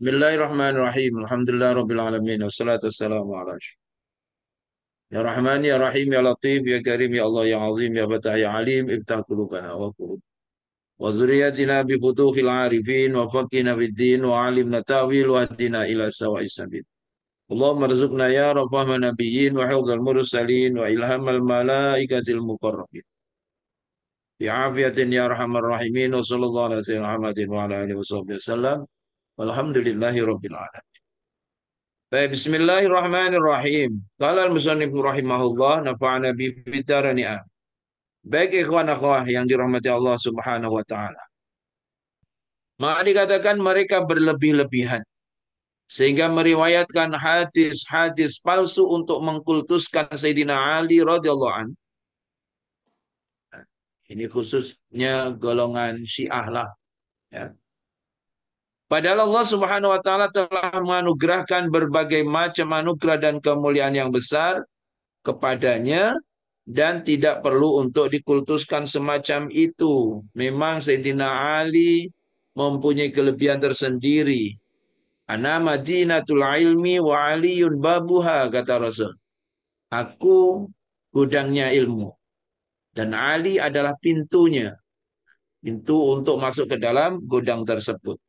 Bismillahirrahmanirrahim. Alhamdulillah Rabbil Alamin. Wassalatu wassalamu ala asyraf. Ya Rahman, Ya Rahim, Ya Latif, Ya Karim, Ya Allah, Ya Azim, Ya Fatah, Ya Alim, Iftah qulubana wa qulub. Wa zuriyatina bi futuhil arifin, wa faqina fid din, wa alimna ta'wil, wa hadina ila sawa'is sabil. Allahumma rizukna ya Rabbah nabiyyin, wa hawdhal mursalin, wa ilhamal malaikatil muqarrabin. Bi afiyatin ya Rahman Rahimin, wa sallallahu ala sayyidina Muhammadin wa ala alihi wa sahbihi wasallam. Walhamdulillahi Rabbil Alamin. Baik, bismillahirrahmanirrahim. Qala al-musannif rahimahullah nafa'ana bi bidarani. Baik ikhwan akhwah yang dirahmati Allah Subhanahu wa taala. Maka dikatakan mereka berlebih-lebihan sehingga meriwayatkan hadis-hadis palsu untuk mengkultuskan Sayyidina Ali radhiyallahu an. Ini khususnya golongan Syiah lah, ya. Padahal Allah Subhanahu wa taala telah menganugerahkan berbagai macam anugerah dan kemuliaan yang besar kepadanya dan tidak perlu untuk dikultuskan semacam itu. Memang Sayyidina Ali mempunyai kelebihan tersendiri. Ana madinatul ilmi wa aliyun babuha, kata Rasul. Aku gudangnya ilmu dan Ali adalah pintunya. Pintu untuk masuk ke dalam gudang tersebut.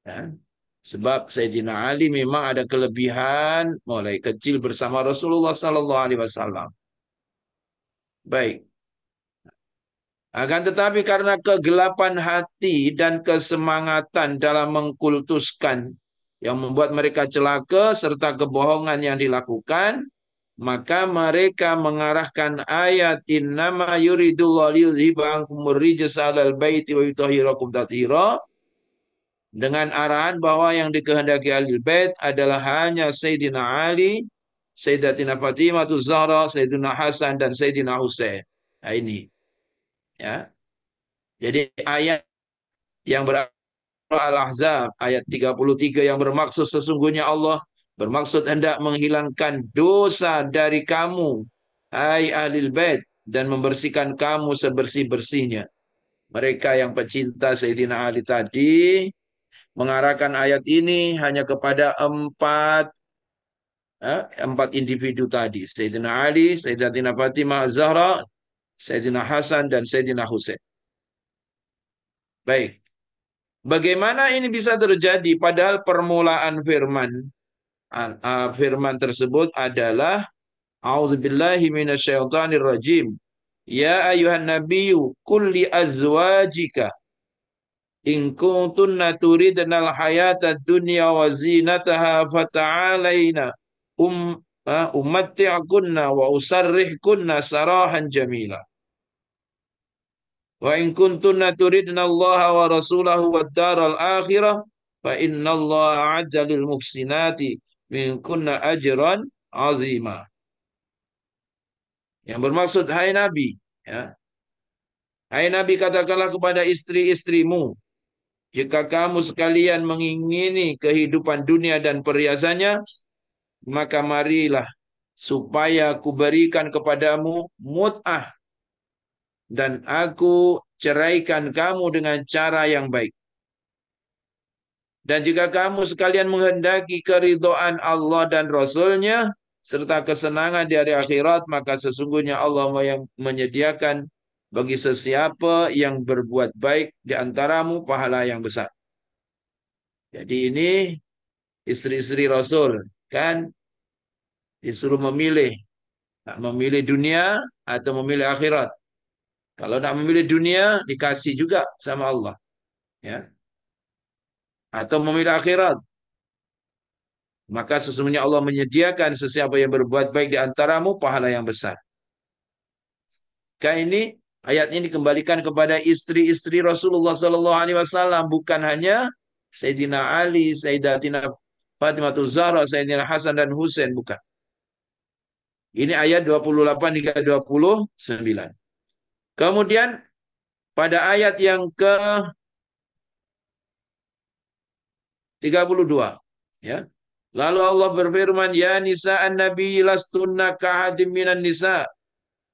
Ya. Sebab Sayyidina Ali memang ada kelebihan mulai kecil bersama Rasulullah Sallallahu Alaihi Wasallam. Baik. Akan tetapi karena kegelapan hati dan kesemangatan dalam mengkultuskan yang membuat mereka celaka serta kebohongan yang dilakukan, maka mereka mengarahkan ayat innama yuridullahu liyudhiba ankumur rijsa 'alal baiti wa yutahhirakum tathira dengan arahan bahwa yang dikehendaki Ahlul Bait adalah hanya Sayyidina Ali, Sayyidatina Fatimah Zahra, Sayyidina Hasan dan Sayyidina Husain. Nah, ini ya. Jadi ayat yang berasal Al-Ahzab ayat 33 yang bermaksud sesungguhnya Allah bermaksud hendak menghilangkan dosa dari kamu hai Ahlul Bait dan membersihkan kamu sebersih-bersihnya. Mereka yang pecinta Sayyidina Ali tadi mengarahkan ayat ini hanya kepada empat individu tadi. Sayyidina Ali, Sayyidatina Fatimah Zahra, Sayyidina Hasan, dan Sayyidina Husain. Baik. Bagaimana ini bisa terjadi padahal permulaan firman tersebut adalah A'udzubillahi minasyaitonir rajim. Ya ayuhan nabiyyu qul li azwajika in kuntunna turidnal hayatad dunya wa zinataha fata'alaina umatti'kunna wa usarrihkunna sarahan jamila. Wa in kuntunna turidna Allah wa rasulahu wad daral akhirah fa innallaha a'adda lil muhsinati minkunna ajran azima. Yang bermaksud hai Nabi, ya. Hai Nabi, katakanlah kepada istri-istrimu, jika kamu sekalian mengingini kehidupan dunia dan perhiasannya, maka marilah supaya kuberikan kepadamu mut'ah dan aku ceraikan kamu dengan cara yang baik. Dan jika kamu sekalian menghendaki keridhaan Allah dan Rasul-Nya serta kesenangan di hari akhirat, maka sesungguhnya Allah yang menyediakan bagi sesiapa yang berbuat baik di antaramu pahala yang besar. Jadi ini istri-istri Rasul kan disuruh memilih, nak memilih dunia atau memilih akhirat. Kalau nak memilih dunia dikasih juga sama Allah, ya. Atau memilih akhirat, maka sesungguhnya Allah menyediakan sesiapa yang berbuat baik di antaramu pahala yang besar. Ini ayat ini dikembalikan kepada istri-istri Rasulullah Sallallahu Alaihi Wasallam, bukan hanya Sayyidina Ali, Sayyidatina Fatimah Zahra, Sayyidina Hasan dan Husain, bukan. Ini ayat 28 hingga 29. Kemudian pada ayat yang ke-32, ya. Lalu Allah berfirman, ya nisa'an nabi lastunna kahadim minan nisa'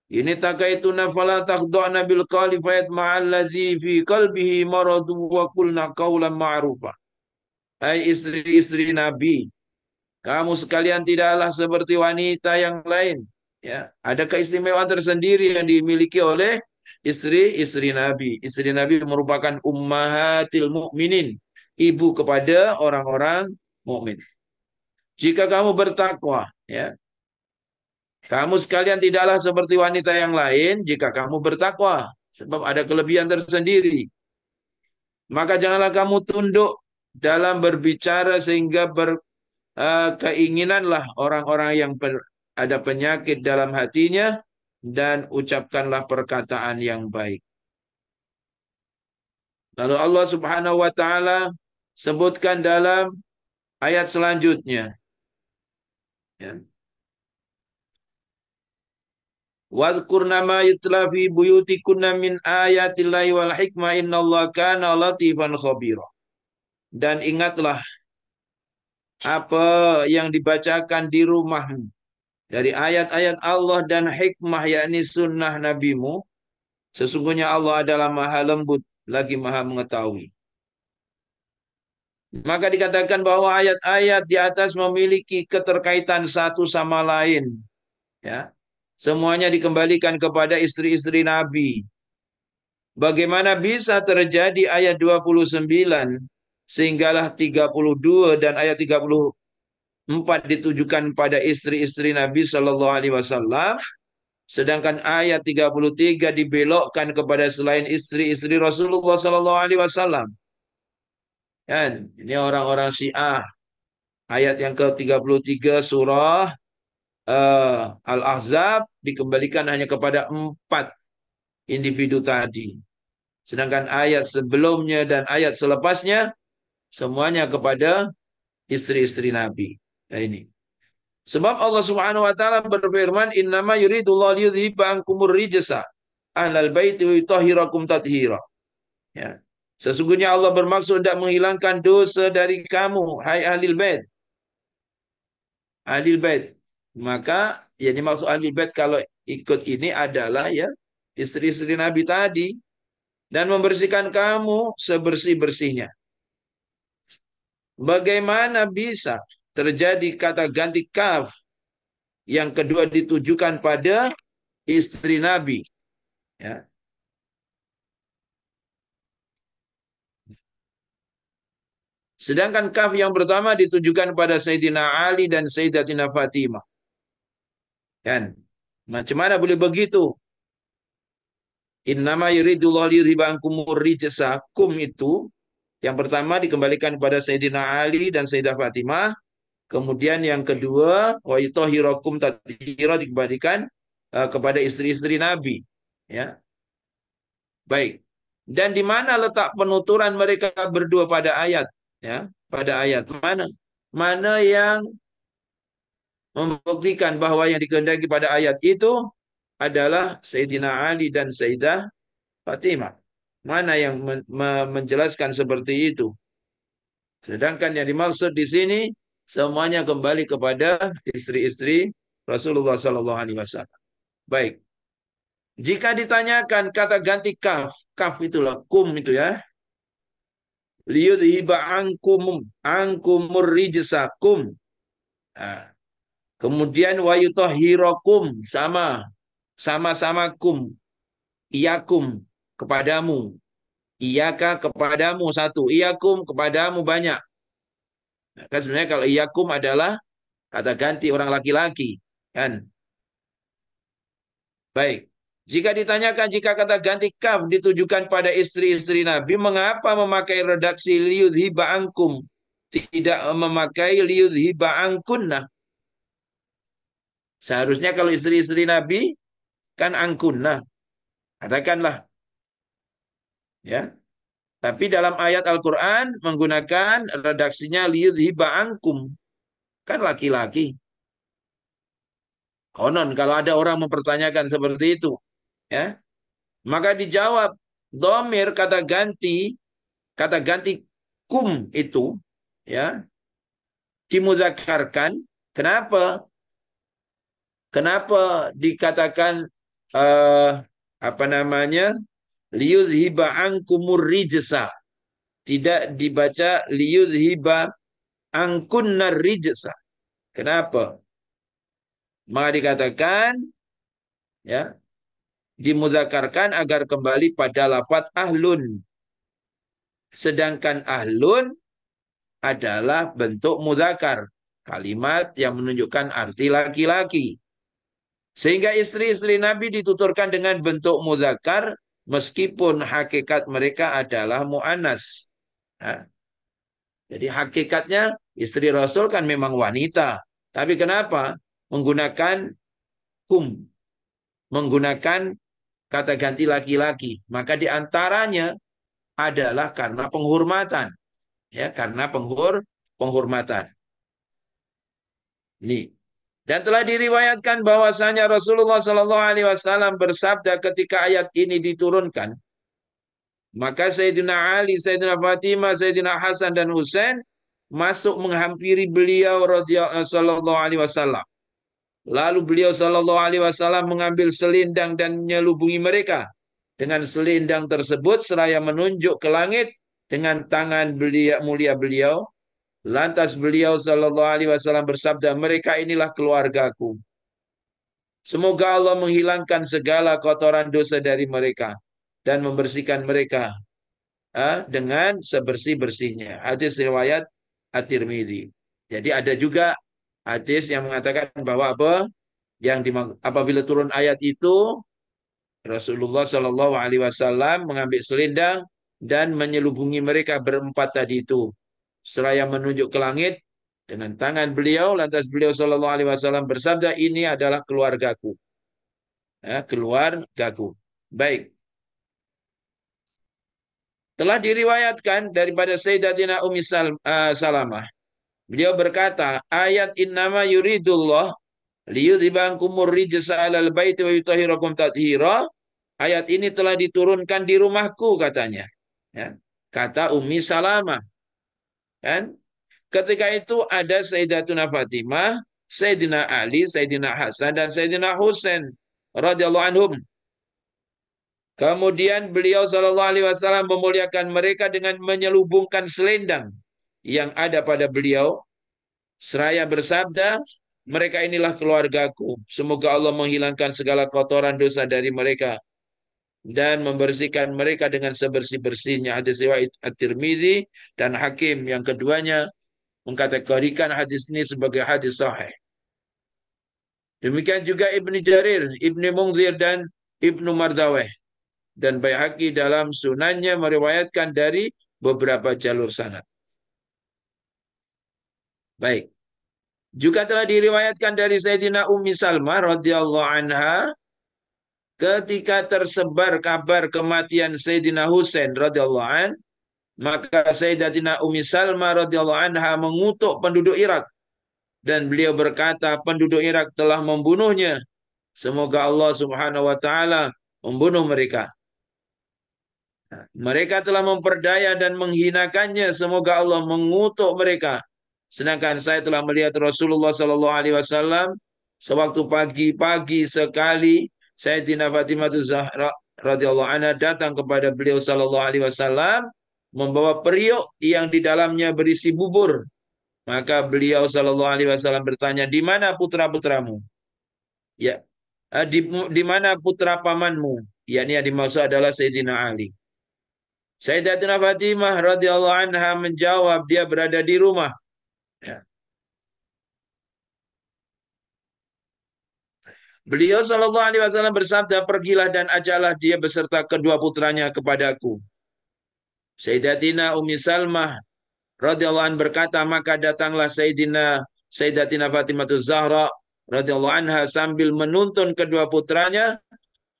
ini takaituna fala takhda'na bil qawli fayatma'allazi fi qalbihi maradu wa qulna qawlan ma'rufa. hai istri-istri Nabi, kamu sekalian tidaklah seperti wanita yang lain. Ya, ada keistimewaan tersendiri yang dimiliki oleh istri-istri Nabi. Istri Nabi merupakan ummahatil mukminin, ibu kepada orang-orang mukmin. Jika kamu bertakwa, ya, kamu sekalian tidaklah seperti wanita yang lain jika kamu bertakwa, sebab ada kelebihan tersendiri. Maka janganlah kamu tunduk dalam berbicara sehingga keinginanlah orang-orang yang ada penyakit dalam hatinya, dan ucapkanlah perkataan yang baik. Lalu Allah Subhanahu wa taala sebutkan dalam ayat selanjutnya, ya. Wadhkurna ma yutla fi buyutikunna min ayatillahi wal hikmah innallaha kana latifan khabira. Dan ingatlah apa yang dibacakan di rumahmu dari ayat-ayat Allah dan hikmah, yakni sunnah nabimu. Sesungguhnya Allah adalah maha lembut lagi maha mengetahui. Maka dikatakan bahwa ayat-ayat di atas memiliki keterkaitan satu sama lain. Ya, semuanya dikembalikan kepada istri-istri Nabi. Bagaimana bisa terjadi ayat 29 sehinggalah 32 dan ayat 34 ditujukan pada istri-istri Nabi Shallallahu Alaihi Wasallam, sedangkan ayat 33 dibelokkan kepada selain istri-istri Rasulullah Shallallahu Alaihi Wasallam. Kan? Ini orang-orang Syiah. Ayat yang ke-33 surah Al-Ahzab dikembalikan hanya kepada 4 individu tadi. Sedangkan ayat sebelumnya dan ayat selepasnya semuanya kepada istri-istri Nabi. Nah ini. Sebab Allah Subhanahu wa taala berfirman, "Innama yuridullahu liyudhiba ankumur rijsa ahlal baiti wa yutahhirakum tathira." Ya. Sesungguhnya Allah bermaksud hendak menghilangkan dosa dari kamu, hai ahli bait. Ahli bait. Maka yang dimaksud ahli bait kalau ikut ini adalah ya istri-istri Nabi tadi, dan membersihkan kamu sebersih-bersihnya. Bagaimana bisa terjadi kata ganti kaf yang kedua ditujukan pada istri Nabi? Ya. Sedangkan kaf yang pertama ditujukan pada Sayyidina Ali dan Sayyidatina Fatimah. Kan? Macam mana boleh begitu? Innama yuridullahu liyudhiba ankumur rijsa, kum itu yang pertama dikembalikan kepada Sayyidina Ali dan Sayyidah Fatimah. Kemudian yang kedua, wa yutahhirakum tathira dikembalikan kepada istri-istri Nabi. Ya, baik. Dan di mana letak penuturan mereka berdua pada ayat? Ya, pada ayat mana? Mana yang membuktikan bahwa yang dikehendaki pada ayat itu adalah Sayyidina Ali dan Sayyidah Fatimah? Mana yang menjelaskan seperti itu? Sedangkan yang dimaksud di sini semuanya kembali kepada istri-istri Rasulullah Sallallahu Alaihi Wasallam. Baik. Jika ditanyakan kata ganti kaf, kaf itulah kum itu ya. Liyudhiba ankumur rijsakum. Nah, kemudian wa yutahhirakum, sama-sama kum. Iyakum kepadamu. Iyaka kepadamu satu. Iyakum kepadamu banyak. Nah, kan sebenarnya kalau iyakum adalah kata ganti orang laki-laki. Kan? Baik. Jika ditanyakan jika kata ganti kaf ditujukan pada istri-istri Nabi, mengapa memakai redaksi liyudhiba ankum? Tidak memakai liyudhiba ankunna. Seharusnya kalau istri-istri Nabi kan angkunna. Katakanlah. Ya. Tapi dalam ayat Al-Quran menggunakan redaksinya liyudhiba ankum. Kan laki-laki. Konon kalau ada orang mempertanyakan seperti itu. Ya. Maka dijawab, domir kata ganti kum itu ya dimudzakarkan. Kenapa? Kenapa dikatakan apa namanya? Liyuzhiba ankumur rijsa. tidak dibaca liyuzhiba angkunnar rijsa. Kenapa? Maka dikatakan ya, dimudzakarkan agar kembali pada lafaz ahlun. Sedangkan ahlun adalah bentuk mudzakar, kalimat yang menunjukkan arti laki-laki. Sehingga istri-istri Nabi dituturkan dengan bentuk mudzakar meskipun hakikat mereka adalah mu'annas. Nah, jadi hakikatnya istri Rasul kan memang wanita. Tapi kenapa? Menggunakan hum, menggunakan kata ganti laki-laki. Maka di antaranya adalah karena penghormatan. Ya, karena penghormatan. Ini. Dan telah diriwayatkan bahwasanya Rasulullah Shallallahu Alaihi Wasallam bersabda ketika ayat ini diturunkan, maka Sayyidina Ali, Sayyidina Fatimah, Sayyidina Hasan dan Husain masuk menghampiri beliau Shallallahu Alaihi Wasallam. Lalu beliau Shallallahu Alaihi Wasallam mengambil selendang dan menyelubungi mereka. Dengan selendang tersebut seraya menunjuk ke langit dengan tangan beliau, mulia beliau. Lantas beliau Shallallahu Alaihi Wasallam bersabda, mereka inilah keluargaku. Semoga Allah menghilangkan segala kotoran dosa dari mereka dan membersihkan mereka dengan sebersih-bersihnya. Hadis riwayat At-Tirmidzi. Jadi ada juga hadis yang mengatakan bahwa apabila turun ayat itu Rasulullah Shallallahu Alaihi Wasallam mengambil selendang dan menyelubungi mereka berempat tadi itu, seraya menunjuk ke langit dengan tangan beliau. Lantas beliau Shallallahu Alaihi Wasallam bersabda, ini adalah keluargaku, keluargaku. Baik. Telah diriwayatkan daripada Sayyidatina Salamah. Beliau berkata, ayat innama yuridullah liyudhibankumur rijsa 'alal baiti wa yutahhirakum tathira. Ayat ini telah diturunkan di rumahku katanya. Ya. Kata Ummi Salamah. Kan? Ketika itu ada Sayyidatuna Fatimah, Sayyidina Ali, Sayyidina Hasan dan Sayyidina Husain radhiyallahu anhum. Kemudian beliau Shallallahu Alaihi Wasallam memuliakan mereka dengan menyelubungkan selendang yang ada pada beliau. Seraya bersabda, mereka inilah keluargaku. Semoga Allah menghilangkan segala kotoran dosa dari mereka dan membersihkan mereka dengan sebersih-bersihnya. Hadis riwayat At-Tirmidzi dan Hakim yang keduanya mengkategorikan hadis ini sebagai hadis sahih. Demikian juga Ibnu Jarir, Ibnu Munzir dan Ibnu Mardaweh. Dan Baihaqi dalam sunannya meriwayatkan dari beberapa jalur sanad. Baik. Juga telah diriwayatkan dari Sayyidina Ummi Salmah radhiyallahu anha ketika tersebar kabar kematian Sayyidina Husain radhiyallahu an, maka Sayyidatina Ummi Salmah radhiyallahu anha mengutuk penduduk Irak dan beliau berkata, penduduk Irak telah membunuhnya. Semoga Allah Subhanahu wa taala membunuh mereka. Mereka telah memperdaya dan menghinakannya. Semoga Allah mengutuk mereka. Sedangkan saya telah melihat Rasulullah Sallallahu Alaihi Wasallam sewaktu pagi-pagi sekali, Sayyidina Fatimah Zahra radhiyallahu anha datang kepada beliau Sallallahu Alaihi Wasallam membawa periuk yang di dalamnya berisi bubur. Maka beliau Sallallahu Alaihi Wasallam bertanya, di mana putra-putramu? Ya, di mana putra pamanmu? Yakni yang dimaksud adalah Sayyidina Ali. Sayyidatina Fatimah radhiyallahu anha menjawab, dia berada di rumah. Ya. Beliau Shallallahu Alaihi Wasallam bersabda, pergilah dan ajaklah dia beserta kedua putranya kepadaku. Sayyidatina Ummi Salmah radhiyallahu anha berkata, maka datanglah Sayyidatina Fatimah Zahra radhiyallahu anha sambil menuntun kedua putranya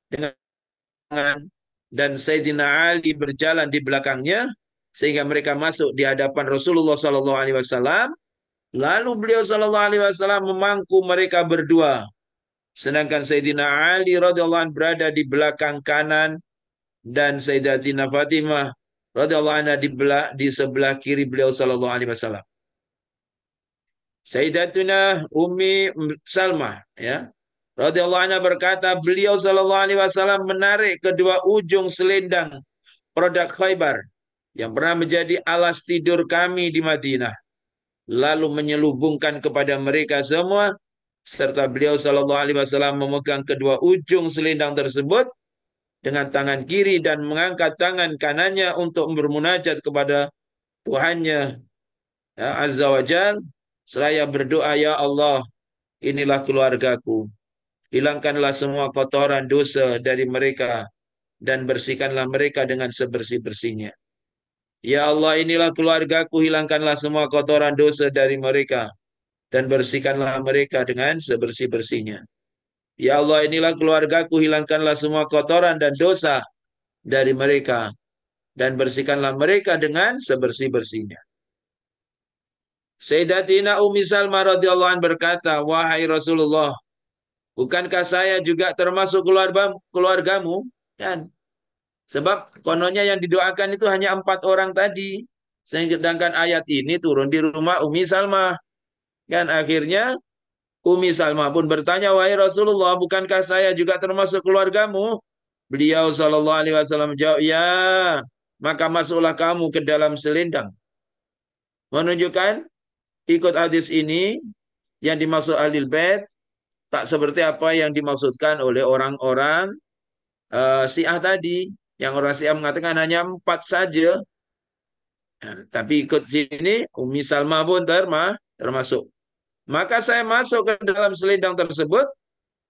dengan dan Sayyidina Ali berjalan di belakangnya sehingga mereka masuk di hadapan Rasulullah Sallallahu Alaihi Wasallam. Lalu beliau Sallallahu Alaihi Wasallam memangku mereka berdua, sedangkan Sayyidina Ali radhiyallahu anhu berada di belakang kanan dan Sayyidatina Fatimah radhiyallahu anha di sebelah kiri beliau Sallallahu Alaihi Wasallam. Sayyidatuna Ummi Salmah ya radhiyallahu anha berkata, beliau Sallallahu Alaihi Wasallam menarik kedua ujung selendang produk Khaybar yang pernah menjadi alas tidur kami di Madinah, lalu menyelubungkan kepada mereka semua, serta beliau Shallallahu Alaihi Wasallam memegang kedua ujung selendang tersebut dengan tangan kiri dan mengangkat tangan kanannya untuk bermunajat kepada Tuhannya, ya, Azza wa Jal, seraya berdoa, ya Allah, inilah keluargaku, hilangkanlah semua kotoran dosa dari mereka dan bersihkanlah mereka dengan sebersih-bersihnya. Ya Allah, inilah keluargaku, hilangkanlah semua kotoran dosa dari mereka dan bersihkanlah mereka dengan sebersih-bersihnya. Ya Allah, inilah keluargaku, hilangkanlah semua kotoran dan dosa dari mereka dan bersihkanlah mereka dengan sebersih-bersihnya. Sayyidatina Ummi Salmah radhiyallahu anha berkata, wahai Rasulullah, bukankah saya juga termasuk keluargamu? Dan sebab kononnya yang didoakan itu hanya 4 orang tadi. Sedangkan ayat ini turun di rumah Ummi Salmah. Dan akhirnya Ummi Salmah pun bertanya, wahai Rasulullah, bukankah saya juga termasuk keluargamu? Beliau Shallallahu Alaihi Wasallam menjawab, ya, maka masuklah kamu ke dalam selendang. Menunjukkan ikut hadis ini yang dimaksud Ahlul Bait tak seperti apa yang dimaksudkan oleh orang-orang Syiah tadi. Yang orang Syiah mengatakan hanya 4 saja. Nah, tapi ikut sini Ummi Salmah pun termasuk. Maka saya masuk ke dalam selendang tersebut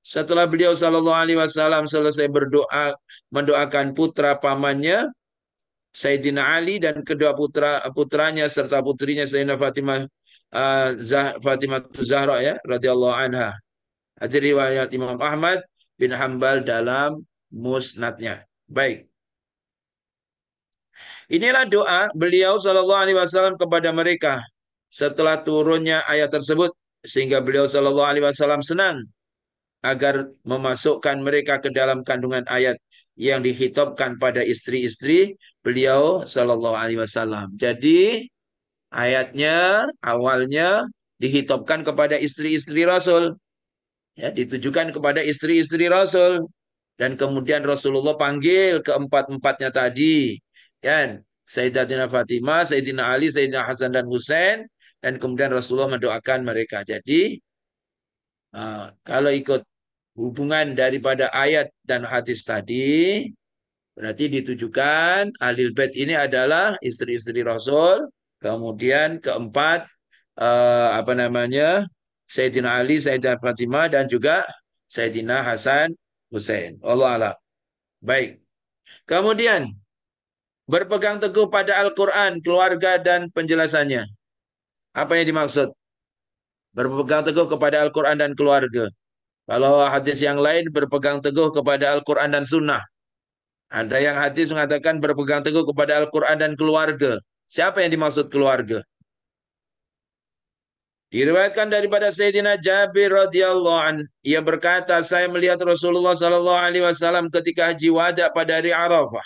setelah beliau Shallallahu Alaihi Wasallam selesai berdoa mendoakan putra pamannya Sayyidina Ali dan kedua putranya serta putrinya Sayyidina Fatimah Fatimah Zahra, ya, radhiyallahu anha. Hadis riwayat Imam Ahmad bin Hambal dalam musnadnya. Baik. Inilah doa beliau Shallallahu Alaihi Wasallam kepada mereka setelah turunnya ayat tersebut, sehingga beliau Shallallahu Alaihi Wasallam senang agar memasukkan mereka ke dalam kandungan ayat yang dihitobkan pada istri-istri beliau Shallallahu Alaihi Wasallam. Jadi ayatnya awalnya dihitobkan kepada istri-istri Rasul, ya, ditujukan kepada istri-istri Rasul, dan kemudian Rasulullah panggil keempat-empatnya tadi, kan? Sayyidatina Fatimah, Sayyidina Ali, Sayyidina Hasan dan Husain, dan kemudian Rasulullah mendoakan mereka. Jadi kalau ikut hubungan daripada ayat dan hadis tadi, berarti ditujukan Ahlul Bait ini adalah istri-istri Rasul, kemudian keempat apa namanya, Sayyidina Ali, Sayyidina Fatimah, dan juga Sayyidina Hasan Husain. Allah a'lam. Baik. Kemudian berpegang teguh pada Al-Quran, keluarga dan penjelasannya. Apa yang dimaksud? Berpegang teguh kepada Al-Quran dan keluarga. Kalau hadis yang lain berpegang teguh kepada Al-Quran dan Sunnah. Ada yang hadis mengatakan berpegang teguh kepada Al-Quran dan keluarga. Siapa yang dimaksud keluarga? Diriwayatkan daripada Sayyidina Jabir radhiyallahu an, ia berkata, saya melihat Rasulullah sallallahu alaihi wasallam ketika haji wada pada hari Arafah.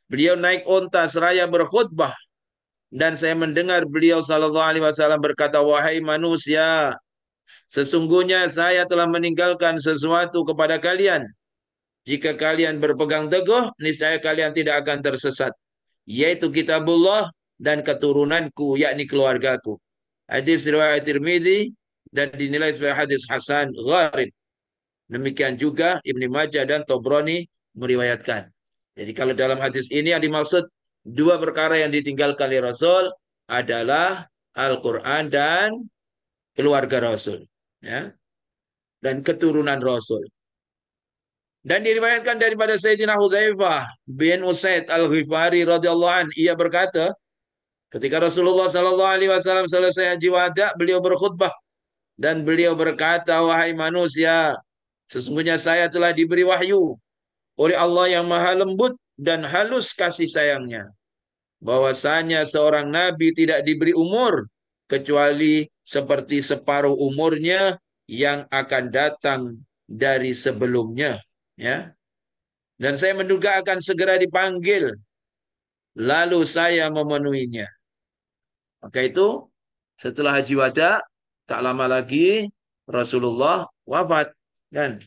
Beliau naik unta seraya berkhutbah dan saya mendengar beliau sallallahu alaihi wasallam berkata, wahai manusia, sesungguhnya saya telah meninggalkan sesuatu kepada kalian. Jika kalian berpegang teguh, niscaya kalian tidak akan tersesat, yaitu kitabullah dan keturunanku, yakni keluargaku. Hadis riwayat Tirmidzi dan dinilai sebagai hadis hasan gharib. Demikian juga Ibnu Majah dan Tabrani meriwayatkan. Jadi kalau dalam hadis ini yang dimaksud dua perkara yang ditinggalkan oleh Rasul adalah Al-Quran dan keluarga Rasul, ya, dan keturunan Rasul. Dan diriwayatkan daripada Sayyidina Hudzaifah bin Usaid Al-Ghifari radhiyallahu anhu, ia berkata, ketika Rasulullah sallallahu alaihi wasallam selesai haji wada, beliau berkhutbah dan beliau berkata, wahai manusia, sesungguhnya saya telah diberi wahyu oleh Allah yang maha lembut dan halus kasih sayangnya, bahwasanya seorang nabi tidak diberi umur kecuali seperti separuh umurnya yang akan datang dari sebelumnya, ya. Dan saya menduga akan segera dipanggil, lalu saya memenuhinya. Maka itu setelah haji wada, tak lama lagi Rasulullah wafat, kan?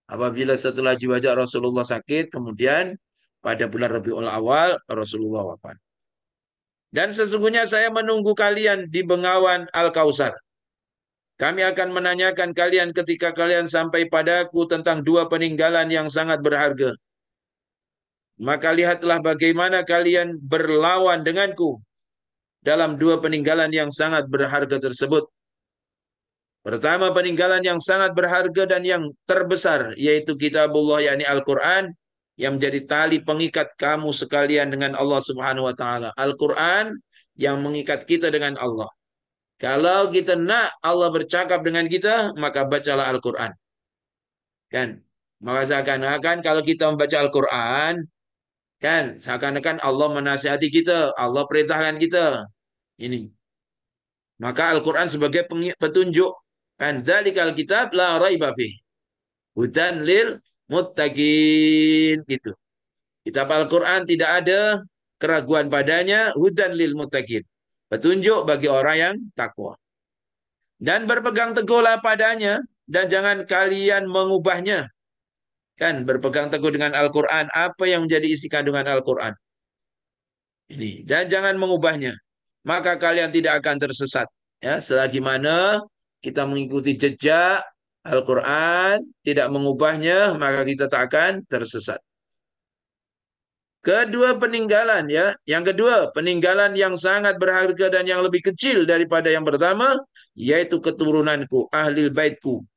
Apabila setelah haji wada Rasulullah sakit, kemudian pada bulan Rabiul Awal Rasulullah wafat. Dan sesungguhnya saya menunggu kalian di bengawan Al-Kausar. Kami akan menanyakan kalian ketika kalian sampai padaku tentang dua peninggalan yang sangat berharga. Maka lihatlah bagaimana kalian berlawan denganku dalam dua peninggalan yang sangat berharga tersebut. Pertama, peninggalan yang sangat berharga dan yang terbesar, yaitu kitabullah, yakni Al-Quran, yang menjadi tali pengikat kamu sekalian dengan Allah Subhanahu wa Ta'ala. Al-Quran yang mengikat kita dengan Allah. Kalau kita nak Allah bercakap dengan kita, maka bacalah Al-Quran. Kan? Maka seakan-akan kalau kita membaca Al-Quran, kan? Seakan-akan Allah menasihati kita, Allah perintahkan kita. Ini. Maka Al-Quran sebagai petunjuk. Kan? Dzalikal kitab la raiba fih. Hudan lil muttaqin. Gitu. Kitab Al-Quran tidak ada keraguan padanya. Hudan lil muttaqin. Petunjuk bagi orang yang takwa. Dan berpegang teguhlah padanya. Dan jangan kalian mengubahnya. Kan? Berpegang teguh dengan Al-Quran. Apa yang menjadi isi kandungan Al-Quran. Ini. Dan jangan mengubahnya. Maka kalian tidak akan tersesat. Ya, selagi mana kita mengikuti jejak Al-Quran, tidak mengubahnya, maka kita tak akan tersesat. Kedua peninggalan, ya. Yang kedua, peninggalan yang sangat berharga dan yang lebih kecil daripada yang pertama, yaitu keturunanku, ahli baitku.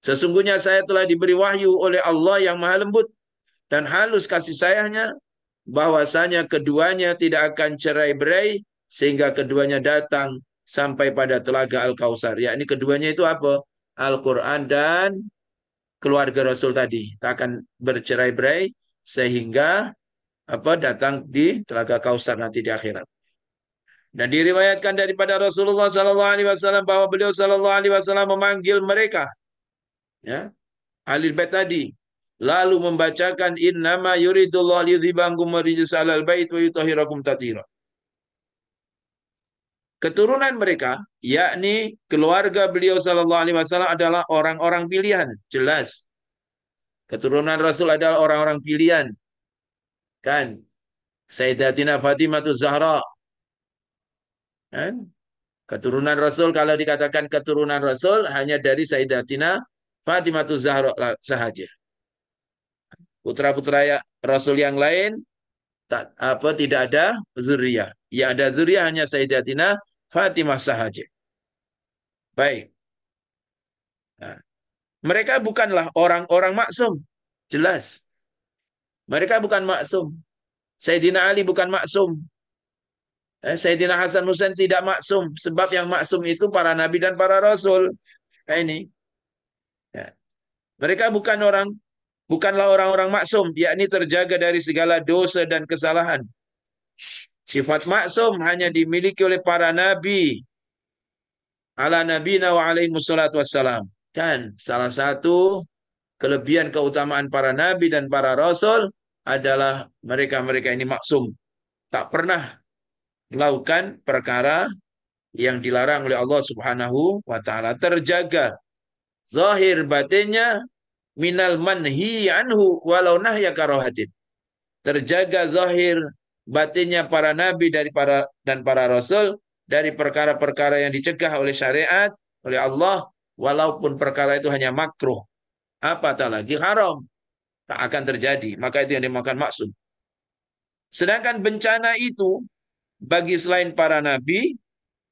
Sesungguhnya saya telah diberi wahyu oleh Allah yang maha lembut dan halus kasih sayangnya, bahwasanya keduanya tidak akan cerai-berai sehingga keduanya datang sampai pada telaga Al-Kausar. Yakni keduanya itu apa? Al-Quran dan keluarga Rasul tadi. Tak akan bercerai-berai sehingga datang di telaga Kausar nanti di akhirat. Dan diriwayatkan daripada Rasulullah SAW bahwa beliau SAW memanggil mereka, ya, ahli bait tadi, lalu membacakan innama yuridullah liyudhibankum rijsa alal bait wa yutahhirakum tathira. Keturunan mereka, yakni keluarga beliau sallallahu alaihi wasallam adalah orang-orang pilihan, jelas. Keturunan Rasul adalah orang-orang pilihan. Kan? Sayyidatina Fatimah Zahra. Kan? Keturunan Rasul, kalau dikatakan keturunan Rasul hanya dari Sayyidatina Fatimah Zahra sahaja. Putra-putra Rasul yang lain tidak ada zuriyah. Yang ada zuriyah hanya Sayyidatina Fatimah sahaja. Baik. Nah, mereka bukanlah orang-orang maksum. Jelas. Mereka bukan maksum. Sayyidina Ali bukan maksum. Sayyidina Hasan Husain tidak maksum. Sebab yang maksum itu para nabi dan para rasul. Nah, ini. Ya. Mereka bukanlah orang-orang maksum, yakni terjaga dari segala dosa dan kesalahan. Sifat maksum hanya dimiliki oleh para nabi. Ala nabina wa alaihi wassalatu wassalam. Kan salah satu kelebihan keutamaan para nabi dan para rasul adalah mereka-mereka ini maksum. Tak pernah melakukan perkara yang dilarang oleh Allah Subhanahu wa Ta'ala. Terjaga zahir batinnya minal manhi anhu walau nahya karahatin. Terjaga zahir batinnya para nabi dan para rasul dari perkara-perkara yang dicegah oleh syariat, oleh Allah, walaupun perkara itu hanya makruh. Apatah lagi haram. Tak akan terjadi. Maka itu yang dimakan maksud. Sedangkan bencana itu bagi selain para nabi,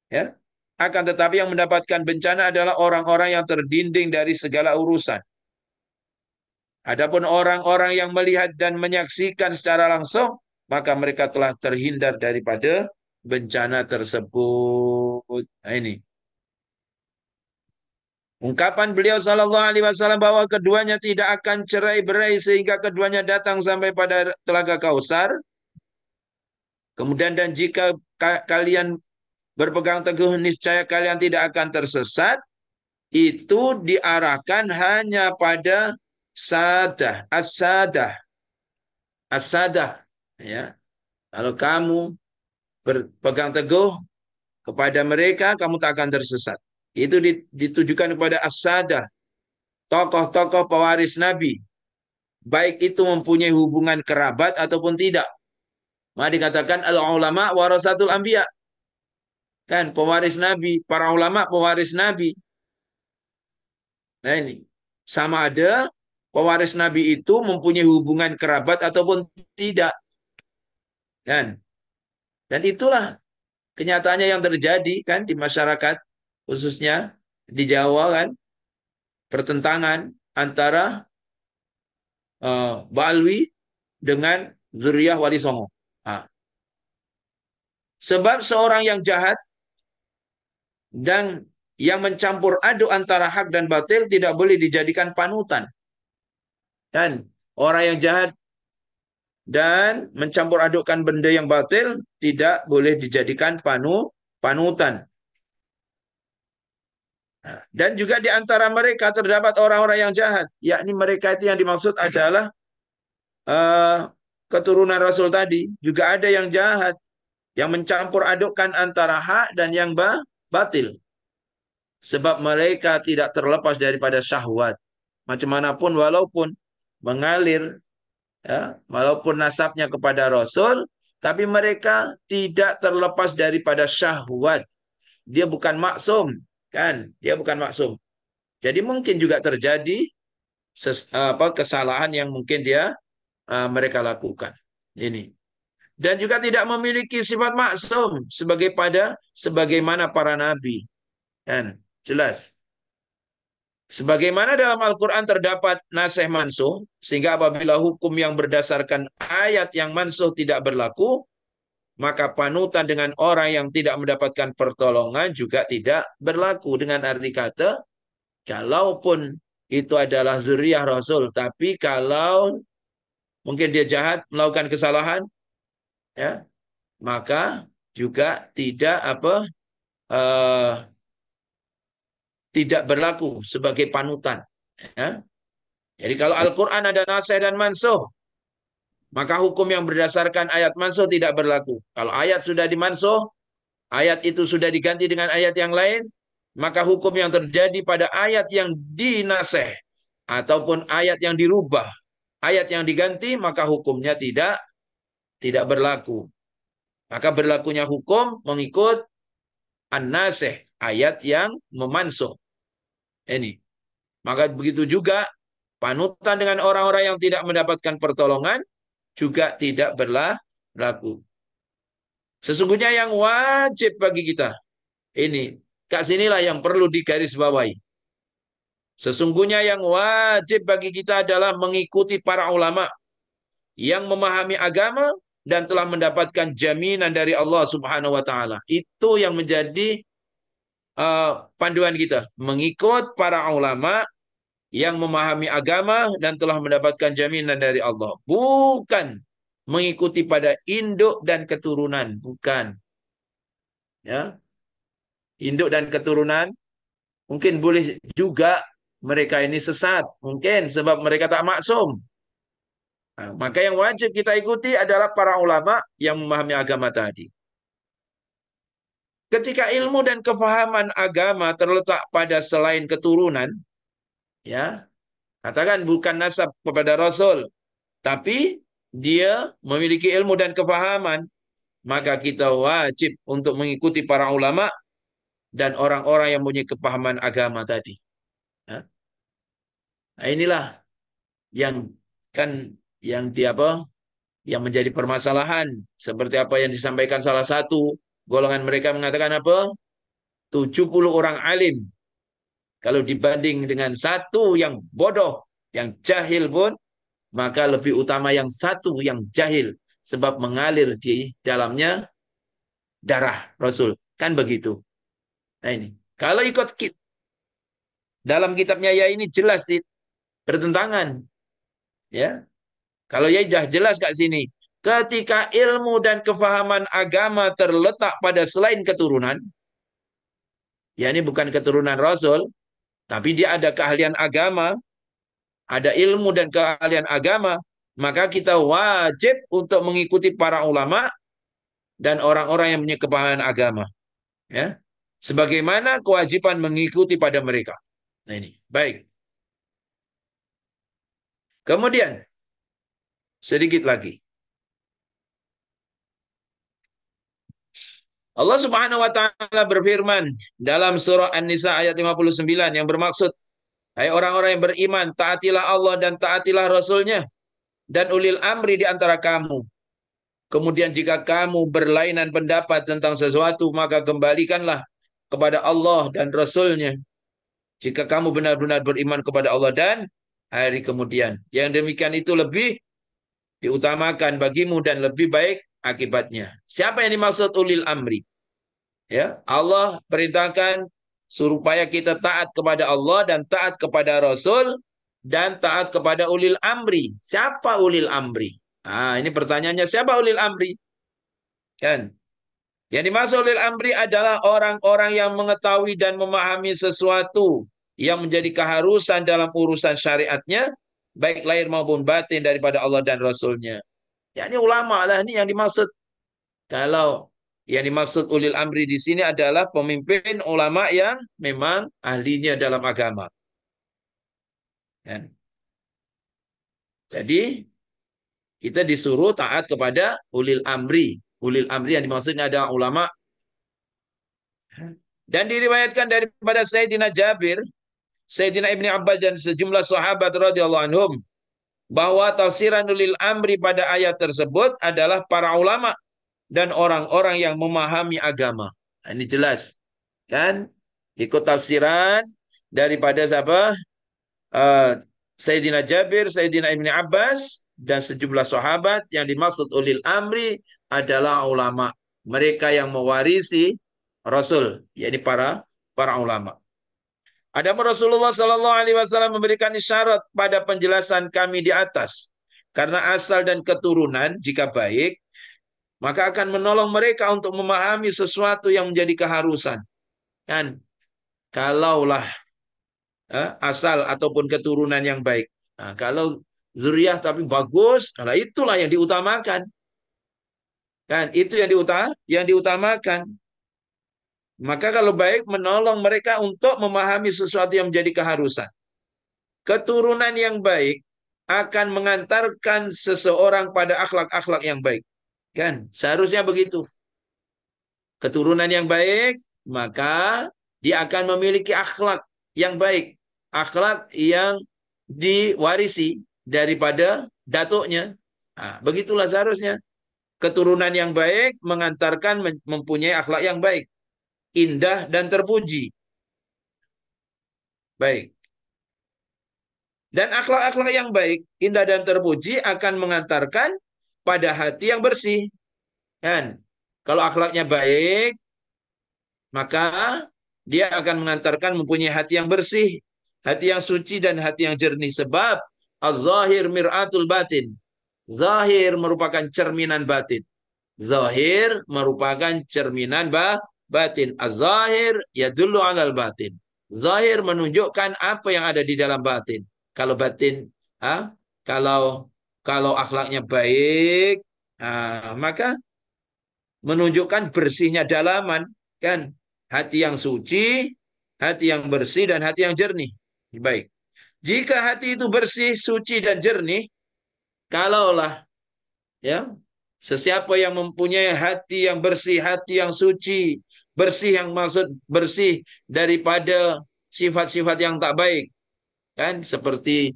ya, akan tetapi yang mendapatkan bencana adalah orang-orang yang terdinding dari segala urusan. Adapun orang-orang yang melihat dan menyaksikan secara langsung, maka mereka telah terhindar daripada bencana tersebut. Nah, ini. Ungkapan beliau sallallahu alaihi wasallam bahwa keduanya tidak akan cerai-berai sehingga keduanya datang sampai pada telaga Kausar. Kemudian dan jika kalian berpegang teguh niscaya kalian tidak akan tersesat, itu diarahkan hanya pada sadah, as-sadah. As-sadah, ya. Kalau kamu berpegang teguh kepada mereka, kamu tak akan tersesat. Itu ditujukan kepada as-sadah, tokoh-tokoh pewaris Nabi. baik itu mempunyai hubungan kerabat ataupun tidak. Maka dikatakan al-ulama warasatul anbiya. Kan pewaris Nabi, para ulama pewaris Nabi. Nah ini sama ada pewaris Nabi itu mempunyai hubungan kerabat ataupun tidak. Kan? Dan itulah kenyataannya yang terjadi kan di masyarakat khususnya di Jawa kan pertentangan antara Ba'alwi dengan zuriyah Wali Songo. Nah, sebab seorang yang jahat dan yang mencampur aduk antara hak dan batil tidak boleh dijadikan panutan. Dan orang yang jahat dan mencampur adukkan benda yang batil tidak boleh dijadikan panutan. Dan juga di antara mereka terdapat orang-orang yang jahat, yakni mereka itu yang dimaksud adalah keturunan Rasul tadi. Juga ada yang jahat, yang mencampur adukkan antara hak dan yang batil. Sebab mereka tidak terlepas daripada syahwat. Macam manapun walaupun mengalir, ya, walaupun nasabnya kepada Rasul, tapi mereka tidak terlepas daripada syahwat. Dia bukan maksum, kan? Dia bukan maksum. Jadi mungkin juga terjadi kesalahan yang mungkin mereka lakukan. Ini. Dan juga tidak memiliki sifat maksum sebagaimana para nabi. Kan? Jelas. Sebagaimana dalam Al-Quran terdapat nasih mansuh, sehingga apabila hukum yang berdasarkan ayat yang mansuh tidak berlaku, maka panutan dengan orang yang tidak mendapatkan pertolongan juga tidak berlaku. Dengan arti kata, kalaupun itu adalah zuriyah Rasul, tapi kalau mungkin dia jahat, melakukan kesalahan, ya, maka juga uh, tidak berlaku sebagai panutan. Ya. Jadi kalau Al-Quran ada nasih dan mansuh, maka hukum yang berdasarkan ayat mansuh tidak berlaku. Kalau ayat sudah dimansuh, ayat itu sudah diganti dengan ayat yang lain, maka hukum yang terjadi pada ayat yang dinasih ataupun ayat yang dirubah, ayat yang diganti, maka hukumnya tidak berlaku. Maka berlakunya hukum mengikut an-nasih, ayat yang memansuh. Ini. Maka begitu juga panutan dengan orang-orang yang tidak mendapatkan pertolongan juga tidak berlaku. Sesungguhnya yang wajib bagi kita, ini, kat sinilah yang perlu digarisbawahi. Sesungguhnya yang wajib bagi kita adalah mengikuti para ulama yang memahami agama dan telah mendapatkan jaminan dari Allah Subhanahu wa taala. Itu yang menjadi panduan kita, mengikut para ulama yang memahami agama dan telah mendapatkan jaminan dari Allah. Bukan mengikuti pada induk dan keturunan, bukan. Ya, induk dan keturunan mungkin boleh juga mereka ini sesat, mungkin sebab mereka tak maksum. Nah, maka yang wajib kita ikuti adalah para ulama yang memahami agama tadi. Ketika ilmu dan kefahaman agama terletak pada selain keturunan, ya, katakan bukan nasab kepada Rasul, tapi dia memiliki ilmu dan kefahaman, maka kita wajib untuk mengikuti para ulama dan orang-orang yang mempunyai kepahaman agama tadi. Ya. Nah, inilah yang kan yang di apa? Yang menjadi permasalahan seperti apa yang disampaikan salah satu golongan mereka mengatakan apa? 70 orang alim kalau dibanding dengan satu yang bodoh, yang jahil pun, maka lebih utama yang satu yang jahil sebab mengalir di dalamnya darah Rasul. Kan begitu. Nah ini. Kalau ikut dalam kitabnya ya ini jelas sih bertentangan. Ya. Kalau ya sudah jelas kat sini. Ketika ilmu dan kefahaman agama terletak pada selain keturunan, ya ini bukan keturunan Rasul, tapi dia ada keahlian agama, ada ilmu dan keahlian agama, maka kita wajib untuk mengikuti para ulama dan orang-orang yang punya kepahaman agama. Ya. Sebagaimana kewajiban mengikuti pada mereka. Nah ini, baik. Kemudian, sedikit lagi. Allah Subhanahu wa taala berfirman dalam surah An-Nisa ayat 59 yang bermaksud, hai orang-orang yang beriman, taatilah Allah dan taatilah Rasul-Nya dan ulil amri di antara kamu. Kemudian jika kamu berlainan pendapat tentang sesuatu, maka kembalikanlah kepada Allah dan Rasul-Nya. Jika kamu benar-benar beriman kepada Allah dan hari kemudian. Yang demikian itu lebih diutamakan bagimu dan lebih baik akibatnya. Siapa yang dimaksud ulil amri? Ya, Allah perintahkan supaya kita taat kepada Allah dan taat kepada Rasul dan taat kepada ulil amri. Siapa ulil amri? Ah, ini pertanyaannya, siapa ulil amri? Kan? Yang dimaksud ulil amri adalah orang-orang yang mengetahui dan memahami sesuatu yang menjadi keharusan dalam urusan syariatnya, baik lahir maupun batin daripada Allah dan Rasulnya. Ya, ini ulama lah, ini yang dimaksud. Kalau yang dimaksud ulil amri di sini adalah pemimpin ulama yang memang ahlinya dalam agama. Kan? Jadi kita disuruh taat kepada ulil amri. Ulil amri yang dimaksudnya adalah ulama. Dan diriwayatkan daripada Sayyidina Jabir, Sayyidina Ibni Abbas dan sejumlah sahabat radhiyallahu anhum bahwa tafsiran ulil amri pada ayat tersebut adalah para ulama dan orang-orang yang memahami agama. Nah, ini jelas. Kan? Ikut tafsiran daripada siapa? Sayyidina Jabir, Sayyidina Ibni Abbas, dan sejumlah sahabat. Yang dimaksud ulil amri adalah ulama. Mereka yang mewarisi Rasul, yakni para ulama. Adapun Rasulullah Sallallahu Alaihi Wasallam memberikan isyarat pada penjelasan kami di atas. Karena asal dan keturunan jika baik, maka akan menolong mereka untuk memahami sesuatu yang menjadi keharusan. Kan? Kalaulah asal ataupun keturunan yang baik. Nah, kalau zuriyah tapi bagus, kalau itulah yang diutamakan. Kan? Itu yang diutamakan. Maka kalau baik menolong mereka untuk memahami sesuatu yang menjadi keharusan. Keturunan yang baik akan mengantarkan seseorang pada akhlak-akhlak yang baik. Kan? Seharusnya begitu. Keturunan yang baik, maka dia akan memiliki akhlak yang baik. Akhlak yang diwarisi daripada datuknya. Nah, begitulah seharusnya. Keturunan yang baik mengantarkan mempunyai akhlak yang baik. Indah dan terpuji. Baik. Dan akhlak-akhlak yang baik, indah dan terpuji akan mengantarkan pada hati yang bersih. Kan? Kalau akhlaknya baik, maka dia akan mengantarkan mempunyai hati yang bersih, hati yang suci dan hati yang jernih. Sebab az-zahir mir'atul batin. Zahir merupakan cerminan batin. Zahir merupakan cerminan batin. Az-zahir yadullu alal batin. Zahir menunjukkan apa yang ada di dalam batin. Kalau batin, kalau kalau akhlaknya baik, maka menunjukkan bersihnya dalaman, kan? Hati yang suci, hati yang bersih, dan hati yang jernih. Baik. Jika hati itu bersih, suci, dan jernih, kalaulah ya sesiapa yang mempunyai hati yang bersih, hati yang suci, bersih yang maksud bersih daripada sifat-sifat yang tak baik, kan? Seperti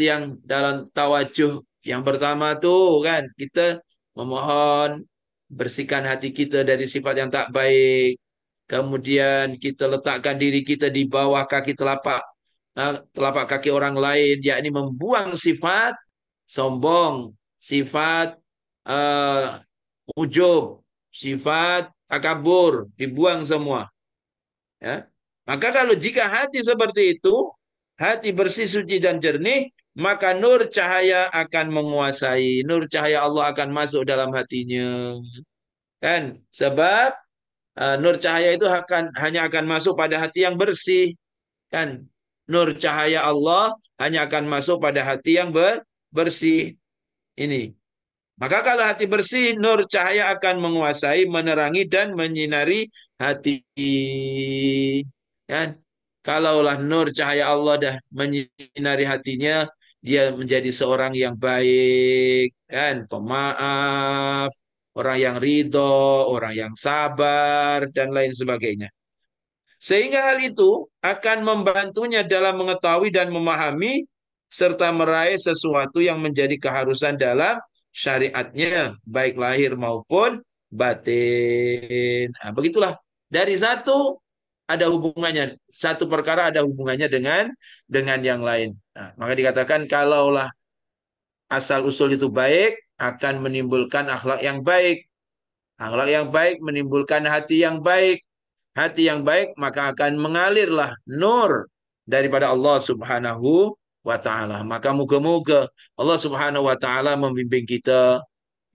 yang dalam tawajuh yang pertama tuh, kan, kita memohon bersihkan hati kita dari sifat yang tak baik. Kemudian kita letakkan diri kita di bawah kaki telapak kaki orang lain, yakni membuang sifat sombong, sifat ujub, sifat takabur, dibuang semua. Ya. Maka kalau jika hati seperti itu, hati bersih, suci, dan jernih, maka nur cahaya akan menguasai. Nur cahaya Allah akan masuk dalam hatinya. Kan? Sebab nur cahaya itu hanya akan masuk pada hati yang bersih. Kan? Nur cahaya Allah hanya akan masuk pada hati yang bersih. Ini. Maka kalau hati bersih, nur cahaya akan menguasai, menerangi, dan menyinari hati. Kan? Kalaulah nur cahaya Allah dah menyinari hatinya, dia menjadi seorang yang baik, kan, pemaaf, orang yang ridho, orang yang sabar, dan lain sebagainya. Sehingga hal itu akan membantunya dalam mengetahui dan memahami serta meraih sesuatu yang menjadi keharusan dalam syariatnya, baik lahir maupun batin. Nah, begitulah. Dari satu ada hubungannya, satu perkara ada hubungannya dengan yang lain. Nah, maka dikatakan kalaulah asal usul itu baik, akan menimbulkan akhlak yang baik. Akhlak yang baik menimbulkan hati yang baik. Hati yang baik maka akan mengalirlah nur daripada Allah Subhanahu wa taala. Maka moga-moga Allah Subhanahu wa taala membimbing kita,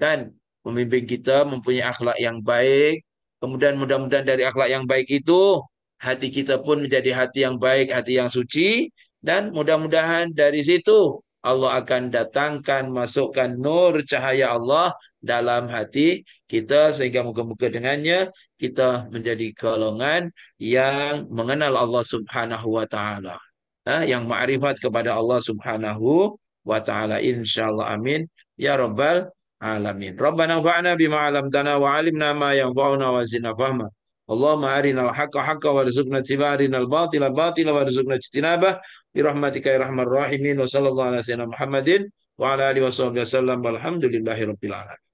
kan, membimbing kita mempunyai akhlak yang baik. Kemudian mudah-mudahan dari akhlak yang baik itu hati kita pun menjadi hati yang baik, hati yang suci, dan mudah-mudahan dari situ Allah akan datangkan, masukkan nur cahaya Allah dalam hati kita sehingga moga-moga dengannya kita menjadi golongan yang mengenal Allah Subhanahu wa taala. Yang ma'rifat kepada Allah Subhanahu wa taala, insyaallah, amin ya rabbal alamin. Rabbana fa'na bima 'allamtana wa 'allimna ma yanfa'una wa zidna fahma. Allahumma arinal haqqa haqqa warzuqna ittiba'ah, arinal batila batila warzuqna ijtinabah. Bi rahmatika ya arhamar rahimin. Wa sallallahu ala sayyidina Muhammadin wa ala alihi wasallam. Walhamdulillahi rabbil alamin.